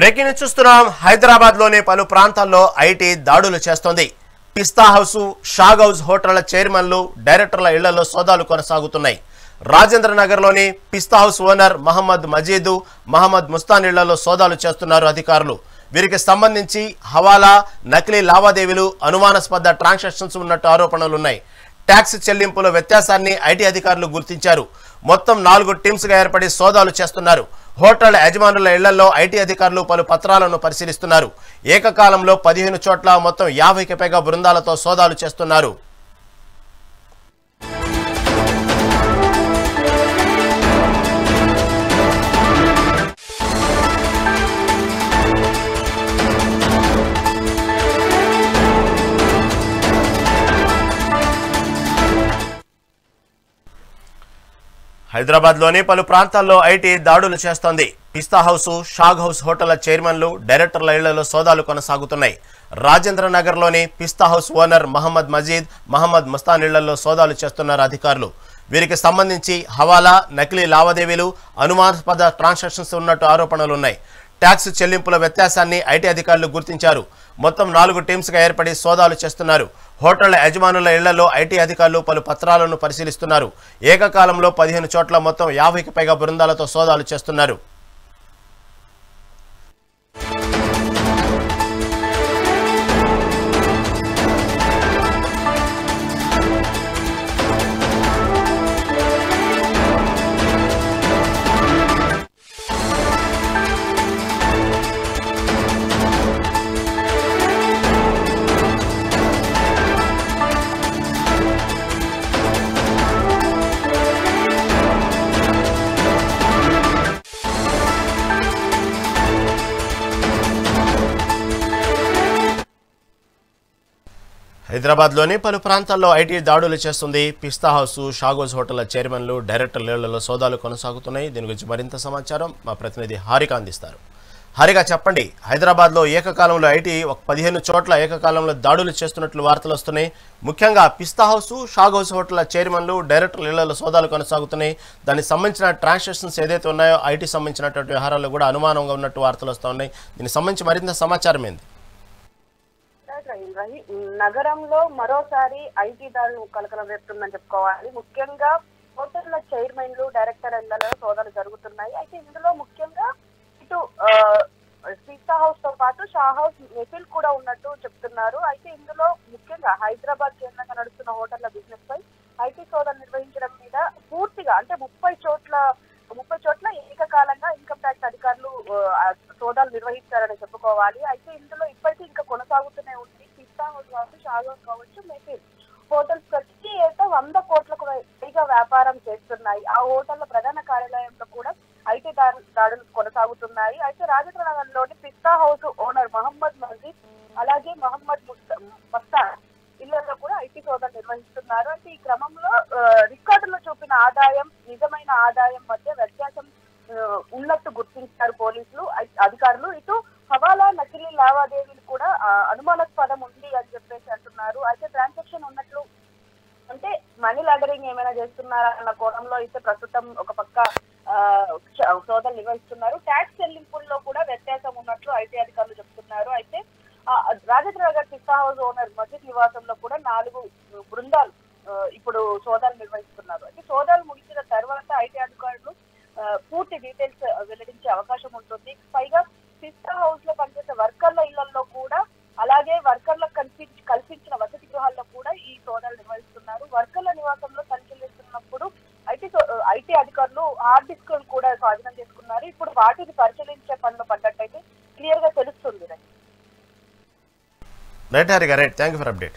Breaking news చూస్తున్నాం. హైదరాబాద్ లోని పలు ప్రాంతాల్లో ఐటీ దాడులు చేస్తోంది. పిస్తా హౌస్, షాగ్ హౌస్ హోటళ్ల చైర్మన్లు, డైరెక్టర్ల ఇళ్లలో సోదాలు కొనసాగుతున్నాయి. రాజేంద్ర నగర్ లోని పిస్తా హౌస్ ఓనర్ మహమ్మద్ మజీద్, మహమ్మద్ ముస్తాన్ ఇళ్లలో సోదాలు చేస్తున్నారు అధికారులు. వీరికి సంబంధించి హవాలా, నకిలీ లావాదేవీలు, అనుమానాస్పద ట్రాన్సాక్షన్స్ ఉన్నట్టు ఆరోపణలున్నాయి. ట్యాక్స్ చెల్లింపుల వ్యత్యాసాన్ని ఐటీ అధికారులు గుర్తించారు. మొత్తం 4 టీమ్స్గా ఏర్పడి సోదాలు చేస్తున్నారు. హోటళ్ల యజమానుల ఇళ్లలో ఐటీ అధికారులు పలు పత్రాలను పరిశీలిస్తున్నారు. ఏకకాలంలో 15 చోట్ల మొత్తం 50కి పైగా బృందాలతో సోదాలు చేస్తున్నారు. హైదరాబాద్ లోని పలు ప్రాంతాల్లో ఐటీ దాడులు చేస్తోంది. పిస్తా హౌస్, షాగ్ హౌస్ హోటళ్ల చైర్మన్లు, డైరెక్టర్ల ఇళ్లలో సోదాలు కొనసాగుతున్నాయి. రాజేంద్ర నగర్ లోని పిస్తా హౌస్ ఓనర్ మహమ్మద్ మజీద్, మహమ్మద్ ముస్తాన్ ఇళ్లలో సోదాలు చేస్తున్నారు అధికారులు. వీరికి సంబంధించి హవాలా, నకిలీ లావాదేవీలు, అనుమానాస్పద ట్రాన్సాక్షన్స్ ఉన్నట్టు ఆరోపణలున్నాయి. ట్యాక్స్ చెల్లింపుల వ్యత్యాసాన్ని ఐటీ అధికారులు గుర్తించారు. మొత్తం 4 టీమ్స్గా ఏర్పడి సోదాలు చేస్తున్నారు. హోటళ్ల యజమానుల ఇళ్లలో ఐటీ అధికారులు పలు పత్రాలను పరిశీలిస్తున్నారు. ఏకకాలంలో 15 చోట్ల మొత్తం 50కి పైగా బృందాలతో సోదాలు చేస్తున్నారు. హైదరాబాద్ లోని పలు ప్రాంతాల్లో ఐటీ దాడులు చేస్తుంది. పిస్తా హౌస్, షాగ్ హౌస్ హోటళ్ల చైర్మన్లు, డైరెక్టర్ల ఇళ్లలో సోదాలు కొనసాగుతున్నాయి. దీని గురించి మరింత సమాచారం మా ప్రతినిధి హారిక అందిస్తారు. హారిక, చెప్పండి. హైదరాబాద్ లో ఏకకాలంలో ఐటీ 15 చోట్ల ఏకకాలంలో దాడులు చేస్తున్నట్లు వార్తలు వస్తున్నాయి. ముఖ్యంగా పిస్తా హౌస్, షాగ్ హౌస్ హోటళ్ల చైర్మన్లు, డైరెక్టర్ల ఇళ్లలో సోదాలు కొనసాగుతున్నాయి. దానికి సంబంధించిన ట్రాన్సాక్షన్స్ ఏదైతే ఉన్నాయో ఐటీ సంబంధించినటువంటి వ్యవహారాల్లో కూడా అనుమానంగా ఉన్నట్టు వార్తలు వస్తున్నాయి. దీనికి సంబంధించి మరింత సమాచారం ఏంది? నగరంలో మరోసారి ఐటీ దాడులు కలకలం రేపుతుందని చెప్పుకోవాలి. ముఖ్యంగా హోటళ్ల చైర్మన్లు, డైరెక్టర్లలో సోదాలు జరుగుతున్నాయి. అయితే ఇందులో ముఖ్యంగా ఇటు పిస్తా హౌస్ తో పాటు షా హౌస్, మెఫిల్ కూడా ఉన్నట్టు చెప్తున్నారు. అయితే ఇందులో ముఖ్యంగా హైదరాబాద్ కేంద్రంగా నడుస్తున్న హోటళ్ల బిజినెస్ పై ఐటీ సోదాలు నిర్వహించడం మీద పూర్తిగా అంటే 30 చోట్ల ఏకకాలంగా ఇన్కమ్ ట్యాక్స్ అధికారులు సోదాలు నిర్వహించారని చెప్పుకోవాలి. అయితే ఇందులో ఇప్పటికీ ఇంకా కొనసాగుతూనే ఉంది. పిస్తా హౌస్ కావచ్చు, షాగ్ హౌస్ కావచ్చు, మెఫిల్ హోటల్స్ ప్రతి ఏటా 100 కోట్లకు పైగా వ్యాపారం చేస్తున్నాయి. ఆ హోటళ్ల ప్రధాన కార్యాలయంలో కూడా ఐటీ దాడులు కొనసాగుతున్నాయి. అయితే రాజేంద్ర నగర్ లోని పిస్తా హౌస్ ఓనర్ మహమ్మద్ మజీద్, అలాగే మహమ్మద్ ముస్తాన్ ఇళ్లలో కూడా ఐటీ సోదాలు నిర్వహిస్తున్నారు. అంటే ఈ క్రమంలో రికార్డులో చూపిన ఆదాయం, నిజమైన ఆదాయం మధ్య వ్యత్యాసం ఉన్నట్టు గుర్తించారు పోలీసులు, అధికారులు. ఇటు హవాలా, నకిలీ లావాదేవీలు కూడా అనుమానాస్పదం ఉంది అని చెప్పేసి అంటున్నారు. అయితే ట్రాన్సాక్షన్ ఉన్నట్లు అంటే మనీ లాండరింగ్ ఏమైనా చేస్తున్నారా అన్న కోణంలో అయితే ప్రస్తుతం ఒక పక్క సోదాలు నిర్వహిస్తున్నారు. ట్యాక్స్ చెల్లింపుల్లో కూడా వ్యత్యాసం ఉన్నట్లు ఐటీ అధికారులు చెప్తున్నారు. అయితే రాజేంద్ర నగర్ పిస్తా హౌస్ ఓనర్ మజీద్ నివాసంలో కూడా 4 బృందాలు ఇప్పుడు సోదాలు నిర్వహిస్తున్నారు. అయితే సోదాలు ముగిసిన తర్వాత ఐటీ అధికారులు పూర్తి డీటెయిల్స్ వెల్లడించే అవకాశం ఉంటుంది. పైగా పిస్తా హౌస్ లో పనిచేసే వర్కర్ల ఇళ్లలో కూడా, అలాగే వర్కర్లకు కల్పించిన వసతి గృహాల్లో కూడా ఈ సోదాలు నిర్వహిస్తున్నారు. వర్కర్ల నివాసంలో తనిఖీలు చేస్తున్నప్పుడు ఐటీ అధికారులు హార్డ్ డిస్క్ కూడా స్వాధీనం చేసుకున్నారు. ఇప్పుడు వాటిని పరిశీలించే పనులు పడ్డట్టయితే క్లియర్ గా తెలుస్తుంది. Right Harika, right. Thank you for update.